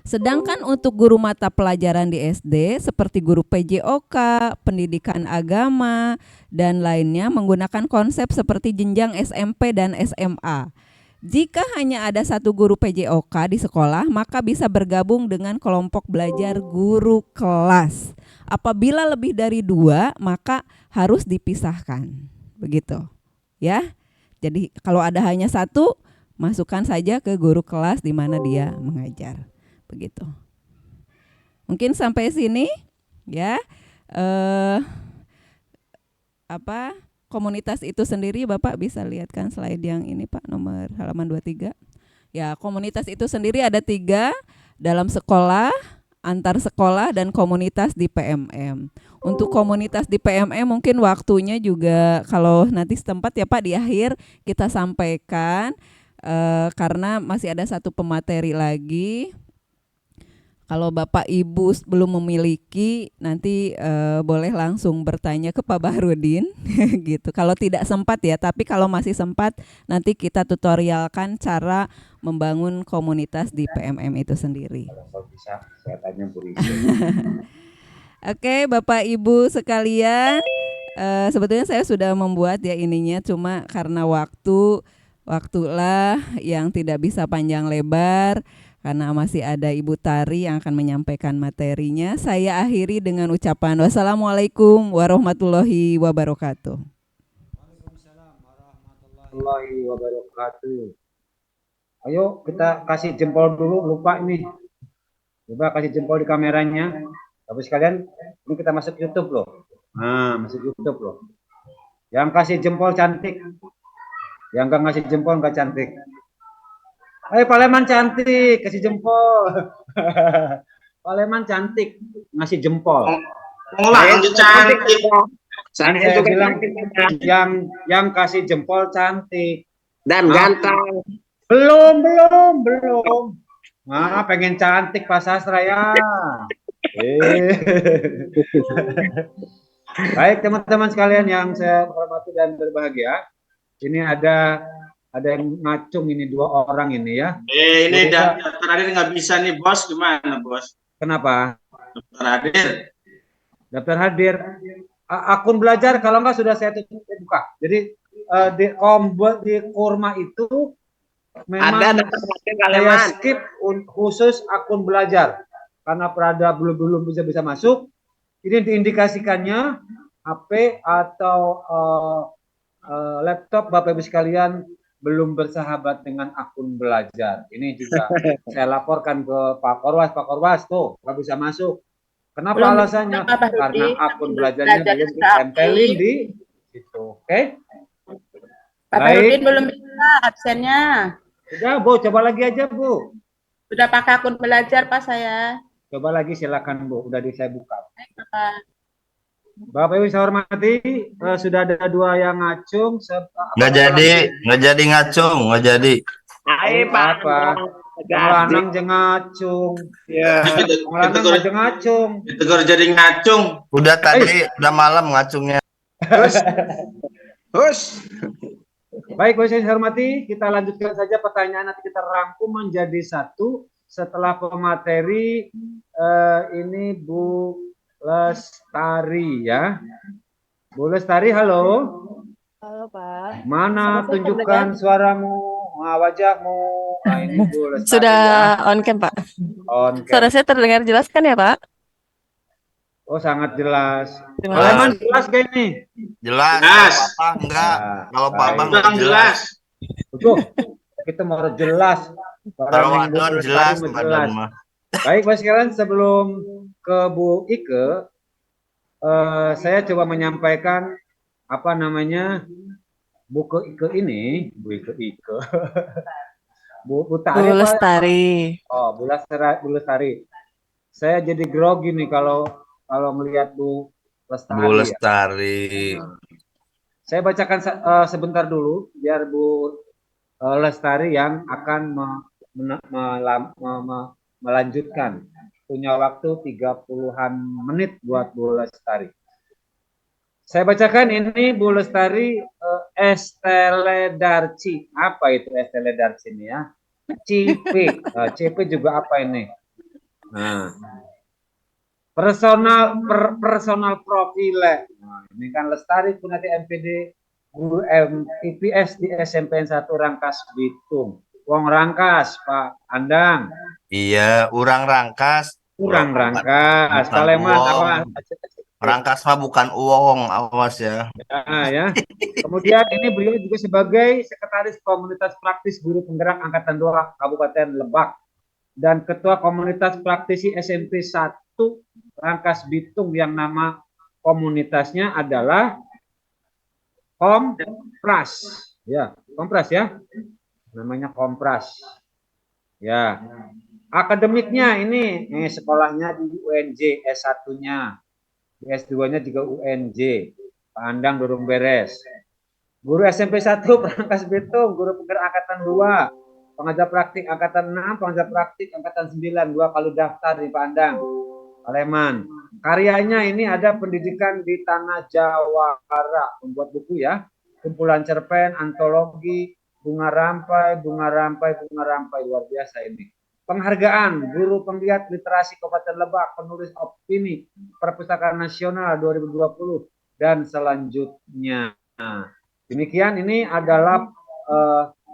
Sedangkan untuk guru mata pelajaran di SD seperti guru PJOK, pendidikan agama, dan lainnya menggunakan konsep seperti jenjang SMP dan SMA. Jika hanya ada satu guru PJOK di sekolah, maka bisa bergabung dengan kelompok belajar guru kelas. Apabila lebih dari 2, maka harus dipisahkan. Begitu ya. Jadi kalau ada hanya satu, masukkan saja ke guru kelas di mana dia mengajar. Begitu. Mungkin sampai sini ya. Komunitas itu sendiri Bapak bisa lihatkan slide yang ini Pak, nomor halaman 23. Ya, komunitas itu sendiri ada 3, dalam sekolah, antar sekolah, dan komunitas di PMM. Untuk komunitas di PMM mungkin waktunya juga kalau nanti setempat ya Pak di akhir kita sampaikan, karena masih ada satu pemateri lagi. Kalau Bapak Ibu belum memiliki, nanti boleh langsung bertanya ke Pak Bahrudin gitu. Kalau tidak sempat ya, tapi kalau masih sempat nanti kita tutorialkan cara membangun komunitas di PMM itu sendiri. Kalau bisa saya tanya Bu Risa. Oke, Bapak Ibu sekalian, sebetulnya saya sudah membuat ya ininya, cuma karena waktulah yang tidak bisa panjang lebar. Karena masih ada Ibu Tari yang akan menyampaikan materinya, saya akhiri dengan ucapan wassalamualaikum warahmatullahi wabarakatuh. Waalaikumsalam warahmatullahi wabarakatuh. Ayo kita kasih jempol dulu, lupa ini. Coba kasih jempol di kameranya. Tapi sekalian, ini kita masuk YouTube loh. Nah, masuk YouTube loh. Yang kasih jempol cantik. Yang enggak ngasih jempol enggak cantik. Ayo Paleman cantik, kasih jempol. Paleman cantik, ngasih jempol. Lanjut cantik. Saya bilang yang kasih jempol cantik Dan ganteng. belum. Nah, pengen cantik Pak Sastra ya. Baik teman-teman sekalian yang saya hormati dan berbahagia. Ini ada yang ngacung ini 2 orang ini ya. Ini daftar hadir nggak bisa nih bos, gimana bos? Kenapa? Daftar hadir. Daftar hadir. Akun belajar kalau enggak sudah saya tutup buka. Jadi di Kurma itu memang saya skip khusus akun belajar karena Prada belum bisa masuk. Ini diindikasikannya HP atau laptop Bapak Ibu sekalian belum bersahabat dengan akun belajar. Ini juga saya laporkan ke Pak Korwas tuh nggak bisa masuk. Kenapa Belum alasannya? bisa, Pak Karena Rudi. akun belajarnya belum ditempelin di situ. Oke? Pak Baik. Rudin belum bisa absennya. Sudah, Bu, coba lagi aja, Bu. Sudah pakai akun belajar Pak saya. Coba lagi silakan, Bu. Udah saya buka. Baik, Bapak. Bapak Ibu saya hormati, sudah ada 2 yang ngacung. Nggak jadi ngacung, nggak jadi. Ayo Pak. Lanang jeung ngacung. Ya. Lanang jeung ngacung. Ditegur jadi ngacung. Udah tadi, udah malam ngacungnya. Hus. Baik, Bapak saya hormati, kita lanjutkan saja pertanyaan, nanti kita rangkum menjadi satu setelah pemateri ini Bu Lestari ya. Bu Lestari, halo. Halo Pak. Mana Suara saya tunjukkan terdengar? suaramu, wajahmu. Nah, ini Bu Lestari Sudah ya. on cam Pak. On Suara cam. saya terdengar jelas kan ya Pak? Oh, sangat jelas. Terima Pak Leman kasih. jelas gak ini? Jelas. Jelas. Kalau Papa enggak. Nah, Kalau Papa baik. enggak Bang jelas. jelas. Betul. Kita mau jelas. Kalau Orang yang Bu Wadon Lestari jelas mau Wadon jelas. mah. Baik, Mas sekalian, sebelum ke Bu Ike, saya coba menyampaikan apa namanya buku Ike ini, Bu Ike, Bu Tari Bu apa? Lestari. Oh, Bu Lestari. Saya jadi grogi nih kalau melihat Bu Lestari. Bu Ya. Lestari. Saya bacakan sebentar dulu biar Bu Lestari yang akan melanjutkan. Punya waktu 30-an menit buat Bu Lestari. Saya bacakan ini Bu Lestari Estelle Darci. Apa itu Estelle Darci ini ya? CP. CP juga apa ini? Nah, personal profile. Nah, ini kan Lestari punya di MPD guru IPS di SMP 1 Rangkas Bitung. Wong Rangkas, Pak Andang. Iya, urang Rangkas. Urang Rangkas. Bukan Kaleman uang. apa? Rangkas mah bukan uang, awas ya. Ya. Kemudian ini beliau juga sebagai sekretaris komunitas praktis guru penggerak angkatan 2 Kabupaten Lebak dan ketua komunitas praktisi SMP 1 Rangkas Bitung yang nama komunitasnya adalah Kompras. Ya, Kompras ya. Namanya Kompras. Ya. Akademiknya ini sekolahnya di UNJ S1-nya. Di S2-nya juga UNJ. Pak Andang dorong beres. Guru SMP 1 Rangkas Bitung, guru penggerak angkatan 2, pengajar praktik angkatan 6, pengajar praktik angkatan 9, 2 kali daftar di Pak Andang. Kaleman. Karyanya ini ada pendidikan di Tanah Jawara, membuat buku ya, kumpulan cerpen, antologi, bunga rampai, luar biasa ini. Penghargaan guru penggiat literasi Kabupaten Lebak, penulis opini Perpustakaan Nasional 2020 dan selanjutnya. Nah, demikian ini adalah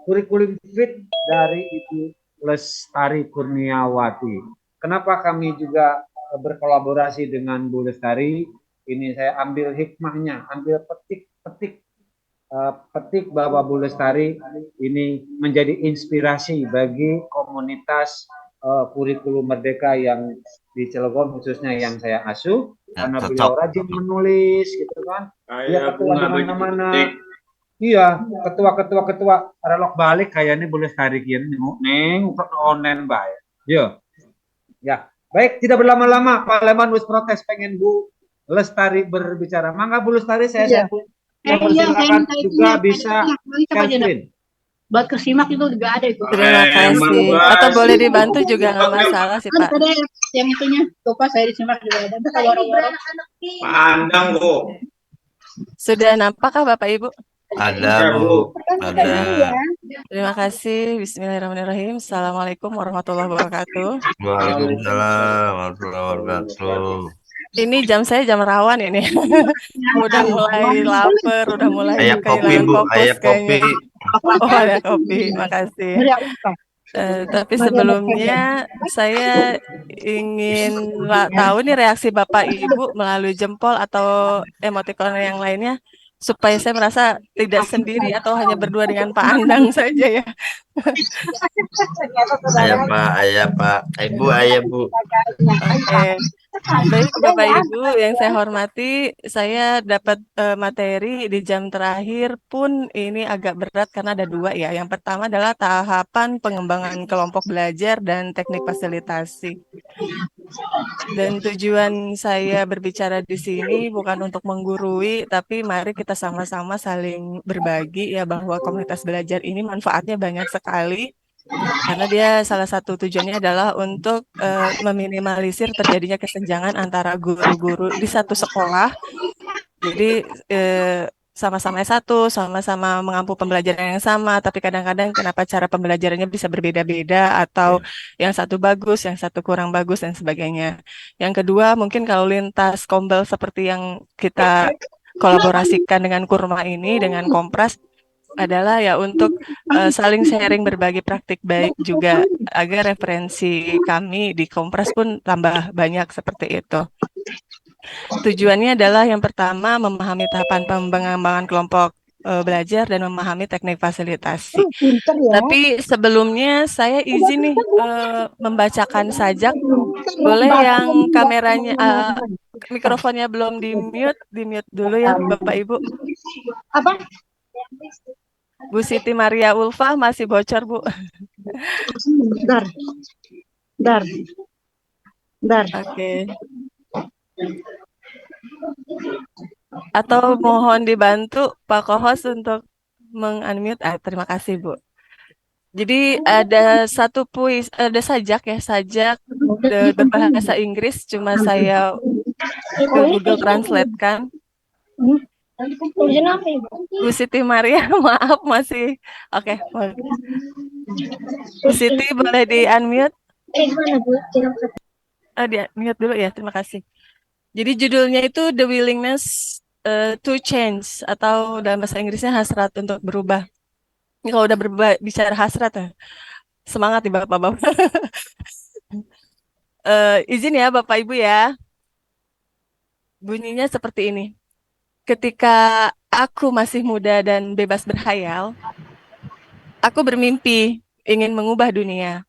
kurikulum fit dari Ibu Lestari Kurniawati. Kenapa kami juga berkolaborasi dengan Bu Lestari? Ini saya ambil hikmahnya, ambil petik bahwa Bu Lestari ini menjadi inspirasi bagi komunitas kurikulum merdeka yang di Cilegon khususnya yang saya asuh, karena beliau rajin menulis gitu kan. Dia ketua di mana-mana. Iya, ketua relok balik kayaknya Bu Lestari kian neng online bae. Yo. Ya, baik tidak berlama-lama Pak Leman wis protes pengen Bu Lestari berbicara. Mangga Bu Lestari saya silakan juga bisa Kelvin. Buat kesimak itu juga ada itu. Terima kasih. Atau boleh dibantu juga nggak masalah sih Pak. Ada yang itunya. Coba saya disimak juga ada. Pandang Bu. Sudah nampakkah Bapak Ibu? Ada Bu. Ada. Terima kasih. Bismillahirrahmanirrahim. Assalamualaikum warahmatullahi wabarakatuh. Waalaikumsalam warahmatullahi wabarakatuh. Ini jam saya jam rawan ini. Udah mulai lapar, udah mulai Ayah kopi kehilangan Bu, fokus ayah kopi. kayaknya. Oh, ada kopi. Makasih. Tapi sebelumnya saya ingin tahu nih reaksi Bapak Ibu melalui jempol atau emoticon yang lainnya supaya saya merasa tidak sendiri atau hanya berdua dengan Pak Andang saja ya. Ayah Pak, Ibu, ayah Bu. Oke. Baik Bapak Ibu yang saya hormati, saya dapat materi di jam terakhir pun ini agak berat karena ada dua ya. Yang pertama adalah tahapan pengembangan kelompok belajar dan teknik fasilitasi. Dan tujuan saya berbicara di sini bukan untuk menggurui, tapi mari kita sama-sama saling berbagi ya bahwa komunitas belajar ini manfaatnya banyak sekali. Karena dia salah satu tujuannya adalah untuk meminimalisir terjadinya kesenjangan antara guru-guru di satu sekolah. Jadi sama-sama S1, sama-sama mengampu pembelajaran yang sama, tapi kadang-kadang kenapa cara pembelajarannya bisa berbeda-beda atau yang satu bagus, yang satu kurang bagus dan sebagainya. Yang kedua, mungkin kalau lintas kombel seperti yang kita kolaborasikan dengan kurma ini, dengan Kompras, adalah ya untuk saling sharing berbagi praktik baik juga, agar referensi kami di Kompras pun tambah banyak seperti itu. Tujuannya adalah yang pertama memahami tahapan pengembangan kelompok belajar dan memahami teknik fasilitasi. Tapi sebelumnya saya izin nih membacakan sajak. Boleh yang kameranya, mikrofonnya belum di mute dulu ya Bapak Ibu. Apa? Bu Siti Maria Ulfa masih bocor Bu. Dar. Dar. Dar. Oke. Atau mohon dibantu Pak Kohos untuk meng-unmute. Terima kasih Bu. Jadi ada satu ada sajak ya, sajak berbahasa Inggris, cuma saya ke Google Translate kan. Tulisan apa ya? Bu Siti Maria, maaf masih. Oke. Bu Siti boleh di-unmute? Mana Bu? Di-unmute dulu ya, terima kasih. Jadi judulnya itu The Willingness to Change, atau dalam bahasa Inggrisnya hasrat untuk berubah. Ini kalau udah bicara hasrat ya, semangat nih Bapak-Bapak. Izin ya Bapak Ibu ya. Bunyinya seperti ini. Ketika aku masih muda dan bebas berhayal, aku bermimpi ingin mengubah dunia.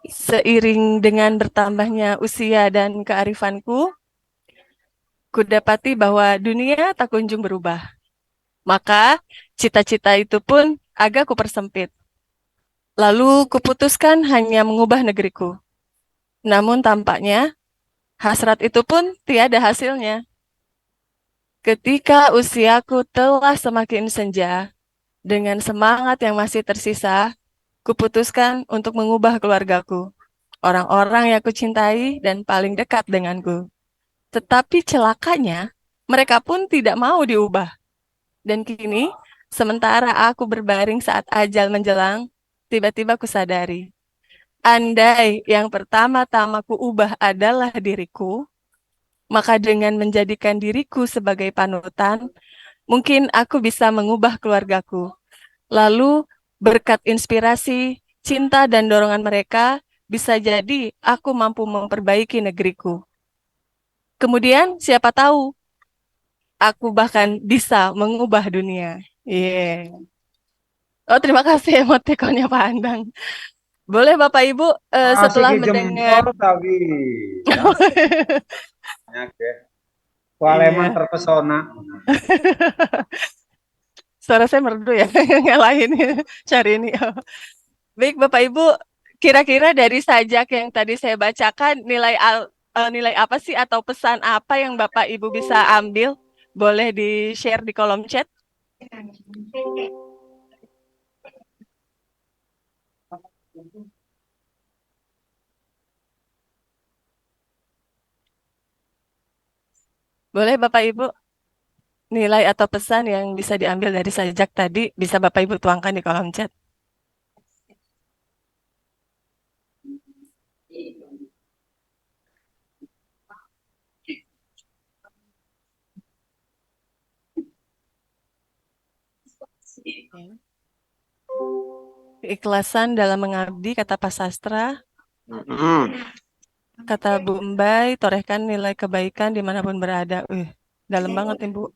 Seiring dengan bertambahnya usia dan kearifanku, kudapati bahwa dunia tak kunjung berubah. Maka cita-cita itu pun agak kupersempit. Lalu kuputuskan hanya mengubah negeriku. Namun tampaknya hasrat itu pun tiada hasilnya. Ketika usiaku telah semakin senja, dengan semangat yang masih tersisa, kuputuskan untuk mengubah keluargaku, orang-orang yang kucintai dan paling dekat denganku. Tetapi celakanya, mereka pun tidak mau diubah. Dan kini, sementara aku berbaring saat ajal menjelang, tiba-tiba kusadari, andai yang pertama-tama kuubah adalah diriku, maka dengan menjadikan diriku sebagai panutan, mungkin aku bisa mengubah keluargaku. Lalu, berkat inspirasi, cinta, dan dorongan mereka, bisa jadi aku mampu memperbaiki negeriku. Kemudian, siapa tahu, aku bahkan bisa mengubah dunia. Yeah. Oh, terima kasih emotikonnya Pak Andang. Boleh Bapak Ibu setelah mendengar tapi Waleman terpesona. Suara saya merdu ya, yang lain cari ini. Baik Bapak Ibu, kira-kira dari sajak yang tadi saya bacakan, nilai apa sih atau pesan apa yang Bapak Ibu bisa ambil? Boleh di-share di kolom chat. Boleh Bapak Ibu, nilai atau pesan yang bisa diambil dari sajak tadi, bisa Bapak Ibu tuangkan di kolom chat. Keikhlasan dalam mengabdi, kata Pak Sastra. Kata Bu Mbai, torehkan nilai kebaikan dimanapun berada. Dalam banget nih Bu.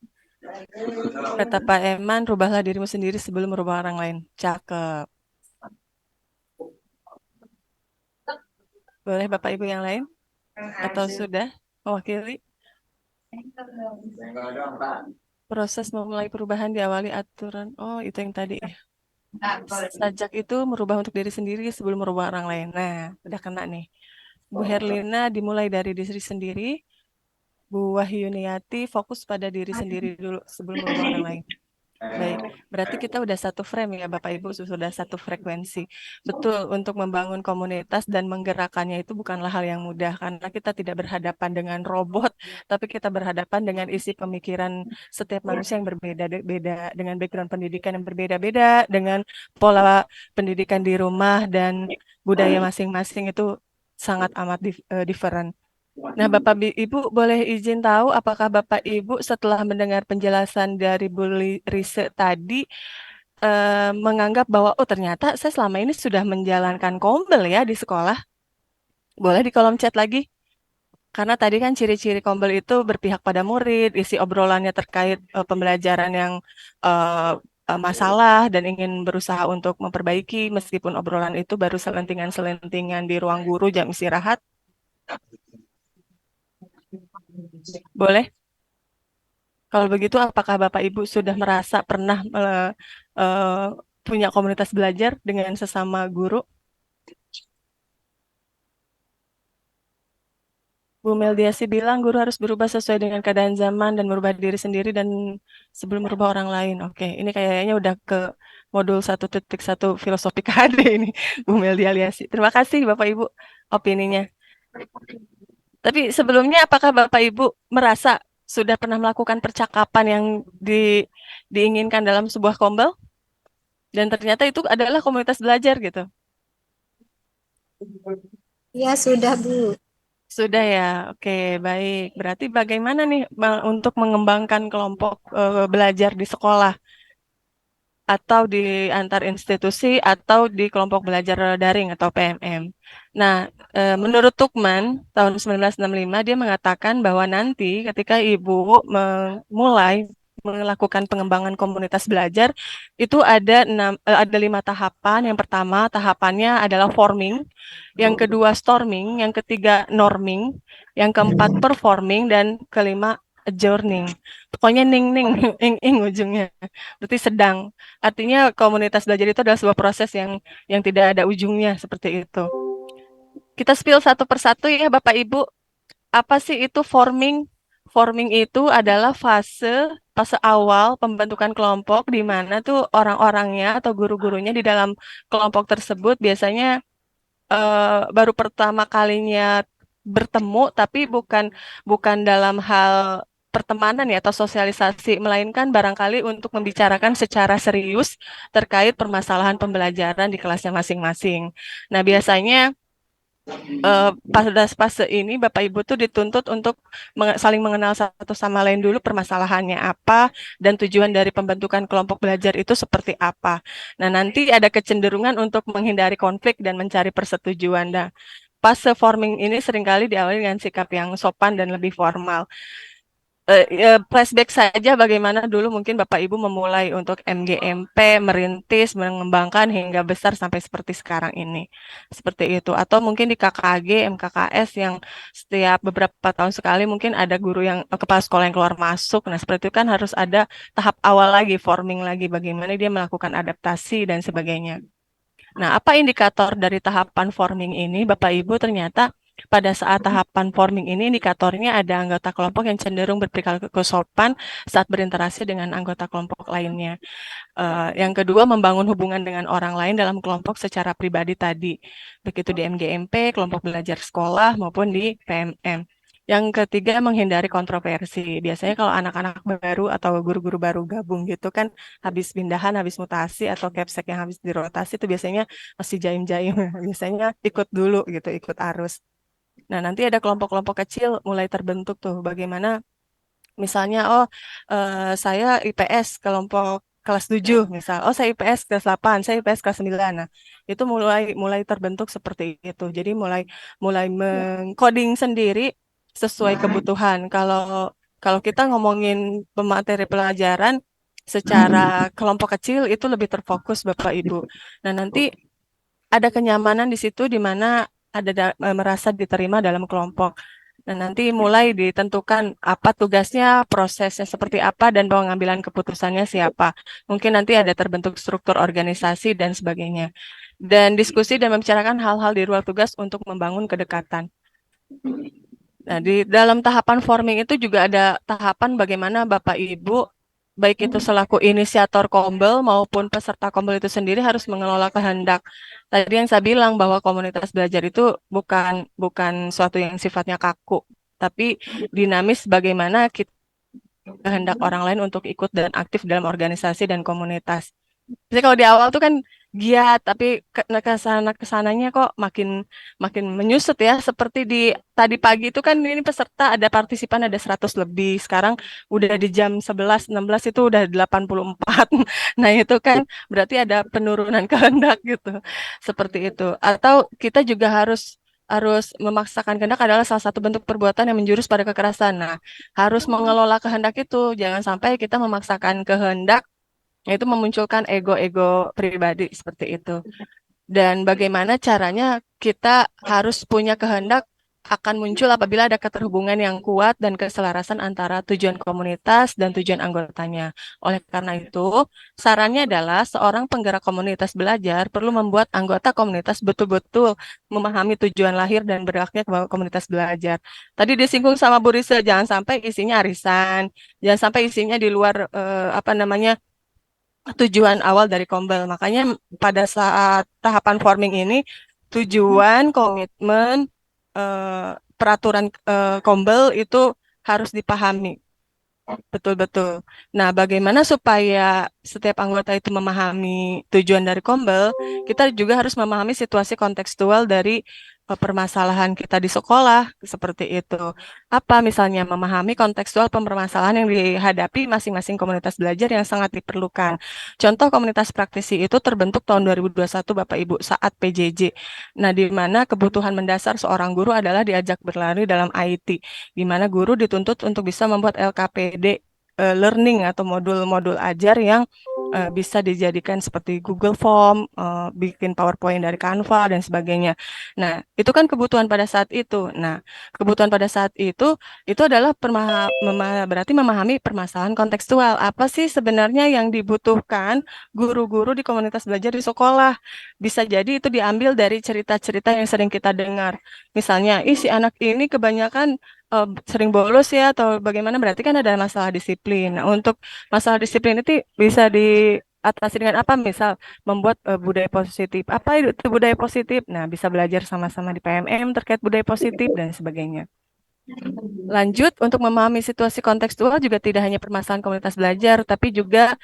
Kata Pak Eman, rubahlah dirimu sendiri sebelum merubah orang lain. Cakep. Boleh Bapak Ibu yang lain? Atau sudah mewakili? Proses memulai perubahan diawali aturan. Oh, itu yang tadi. Sajak itu merubah untuk diri sendiri sebelum merubah orang lain. Nah, udah kena nih. Bu Herlina dimulai dari diri sendiri. Bu Wahyuniati fokus pada diri sendiri dulu sebelum merubah orang lain. Baik, berarti kita udah satu frame ya Bapak Ibu, sudah satu frekuensi. Betul, untuk membangun komunitas dan menggerakkannya itu bukanlah hal yang mudah, karena kita tidak berhadapan dengan robot, tapi kita berhadapan dengan isi pemikiran setiap manusia yang berbeda-beda, dengan background pendidikan yang berbeda-beda, dengan pola pendidikan di rumah dan budaya masing-masing itu sangat amat different. Nah, Ibu boleh izin tahu apakah Bapak Ibu setelah mendengar penjelasan dari Bu Rise tadi menganggap bahwa oh ternyata saya selama ini sudah menjalankan kombel ya di sekolah? Boleh di kolom chat lagi. Karena tadi kan ciri-ciri kombel itu berpihak pada murid, isi obrolannya terkait pembelajaran yang eh, masalah dan ingin berusaha untuk memperbaiki meskipun obrolan itu baru selentingan-selentingan di ruang guru jam istirahat. Boleh? Kalau begitu, apakah Bapak Ibu sudah merasa pernah eh, punya komunitas belajar dengan sesama guru? Bu Meldiasi bilang guru harus berubah sesuai dengan keadaan zaman dan merubah diri sendiri dan sebelum merubah orang lain. Oke, ini kayaknya udah ke modul 1.1 filosofi KD ini, Bu Meldiasi. Terima kasih Bapak Ibu opininya. Tapi sebelumnya apakah Bapak Ibu merasa sudah pernah melakukan percakapan yang diinginkan dalam sebuah kombel? Dan ternyata itu adalah komunitas belajar gitu. Ya sudah Bu. Sudah ya, oke baik. Berarti bagaimana nih untuk mengembangkan kelompok belajar di sekolah atau di antar institusi atau di kelompok belajar daring atau PMM. Nah, menurut Tukman tahun 1965 dia mengatakan bahwa nanti ketika Ibu mulai melakukan pengembangan komunitas belajar itu ada 5 tahapan. Yang pertama tahapannya adalah forming, yang kedua storming, yang ketiga norming, yang keempat performing, dan kelima adjourning. Pokoknya ning-ning, ing-ing ujungnya. Berarti sedang. Artinya komunitas belajar itu adalah sebuah proses yang tidak ada ujungnya seperti itu. Kita spill satu persatu ya Bapak Ibu. Apa sih itu forming? Forming itu adalah fase awal pembentukan kelompok di mana tuh orang-orangnya atau guru-gurunya di dalam kelompok tersebut biasanya baru pertama kalinya bertemu, tapi bukan bukan dalam hal pertemanan ya atau sosialisasi, melainkan barangkali untuk membicarakan secara serius terkait permasalahan pembelajaran di kelasnya masing-masing. Nah, biasanya pada fase ini Bapak Ibu tuh dituntut untuk saling mengenal satu sama lain dulu permasalahannya apa dan tujuan dari pembentukan kelompok belajar itu seperti apa. Nah, nanti ada kecenderungan untuk menghindari konflik dan mencari persetujuan. Nah, fase forming ini seringkali diawali dengan sikap yang sopan dan lebih formal. Flashback saja bagaimana dulu mungkin Bapak Ibu memulai untuk MGMP, merintis, mengembangkan hingga besar sampai seperti sekarang ini. Seperti itu. Atau mungkin di KKG, MKKS yang setiap beberapa tahun sekali mungkin ada guru yang kepala sekolah yang keluar masuk. Nah, seperti itu kan harus ada tahap awal lagi, forming lagi, bagaimana dia melakukan adaptasi dan sebagainya. Nah, apa indikator dari tahapan forming ini, Bapak Ibu? Ternyata pada saat tahapan forming ini indikatornya ada anggota kelompok yang cenderung berperilaku sopan saat berinteraksi dengan anggota kelompok lainnya. Yang kedua, membangun hubungan dengan orang lain dalam kelompok secara pribadi tadi. Begitu di MGMP, kelompok belajar sekolah, maupun di PMM. Yang ketiga, menghindari kontroversi. Biasanya kalau anak-anak baru atau guru-guru baru gabung gitu kan, habis pindahan, habis mutasi, atau capsek yang habis dirotasi, itu biasanya masih jaim-jaim. Biasanya ikut dulu gitu, ikut arus. Nah, nanti ada kelompok-kelompok kecil mulai terbentuk tuh. Bagaimana misalnya, saya IPS kelompok kelas 7 misal. Oh, saya IPS kelas 8, saya IPS kelas 9. Nah, itu mulai mulai terbentuk seperti itu. Jadi mulai mulai mengcoding sendiri sesuai kebutuhan. Kalau kalau kita ngomongin pemateri pelajaran secara kelompok kecil itu lebih terfokus Bapak Ibu. Nah, nanti ada kenyamanan di situ di mana merasa diterima dalam kelompok. Nah, nanti mulai ditentukan apa tugasnya, prosesnya seperti apa, dan pengambilan keputusannya siapa. Mungkin nanti ada terbentuk struktur organisasi dan sebagainya. Dan diskusi dan membicarakan hal-hal di luar tugas untuk membangun kedekatan. Nah, di dalam tahapan forming itu juga ada tahapan bagaimana Bapak Ibu, baik itu selaku inisiator kombel maupun peserta kombel itu sendiri harus mengelola kehendak. Tadi yang saya bilang bahwa komunitas belajar itu bukan bukan suatu yang sifatnya kaku, tapi dinamis bagaimana kita kehendak orang lain untuk ikut dan aktif dalam organisasi dan komunitas. Jadi kalau di awal tuh kan giat, tapi kesananya kok makin makin menyusut ya. Seperti di tadi pagi itu kan ini peserta ada partisipan ada 100 lebih. Sekarang udah di jam 11.16 itu udah 84. Nah, itu kan berarti ada penurunan kehendak gitu. Seperti itu. Atau kita juga harus memaksakan kehendak adalah salah satu bentuk perbuatan yang menjurus pada kekerasan. Nah, harus mengelola kehendak itu. Jangan sampai kita memaksakan kehendak yaitu memunculkan ego-ego pribadi seperti itu. Dan bagaimana caranya kita harus punya kehendak akan muncul apabila ada keterhubungan yang kuat dan keselarasan antara tujuan komunitas dan tujuan anggotanya. Oleh karena itu, sarannya adalah seorang penggerak komunitas belajar perlu membuat anggota komunitas betul-betul memahami tujuan lahir dan bergeraknya ke komunitas belajar. Tadi disinggung sama Bu Risa, jangan sampai isinya arisan, jangan sampai isinya di luar tujuan awal dari Kombel. Makanya pada saat tahapan forming ini tujuan, komitmen, peraturan Kombel itu harus dipahami. Betul-betul. Nah, bagaimana supaya setiap anggota itu memahami tujuan dari Kombel, kita juga harus memahami situasi kontekstual dari permasalahan kita di sekolah, seperti itu. Apa misalnya memahami kontekstual permasalahan yang dihadapi masing-masing komunitas belajar yang sangat diperlukan. Contoh komunitas praktisi itu terbentuk tahun 2021 Bapak Ibu saat PJJ. Nah, di mana kebutuhan mendasar seorang guru adalah diajak berlari dalam IT, di mana guru dituntut untuk bisa membuat LKPD learning atau modul-modul ajar yang bisa dijadikan seperti Google Form, bikin PowerPoint dari Canva dan sebagainya. Nah, itu kan kebutuhan pada saat itu. Nah, kebutuhan pada saat itu adalah berarti memahami permasalahan kontekstual. Apa sih sebenarnya yang dibutuhkan guru-guru di komunitas belajar di sekolah? Bisa jadi itu diambil dari cerita-cerita yang sering kita dengar. Misalnya, si anak ini kebanyakan sering bolos ya atau bagaimana, berarti kan ada masalah disiplin. Nah, untuk masalah disiplin itu bisa diatasi dengan apa? Misal membuat budaya positif. Apa itu budaya positif? Nah, bisa belajar sama-sama di PMM terkait budaya positif dan sebagainya. Lanjut, untuk memahami situasi kontekstual juga tidak hanya permasalahan komunitas belajar, tapi juga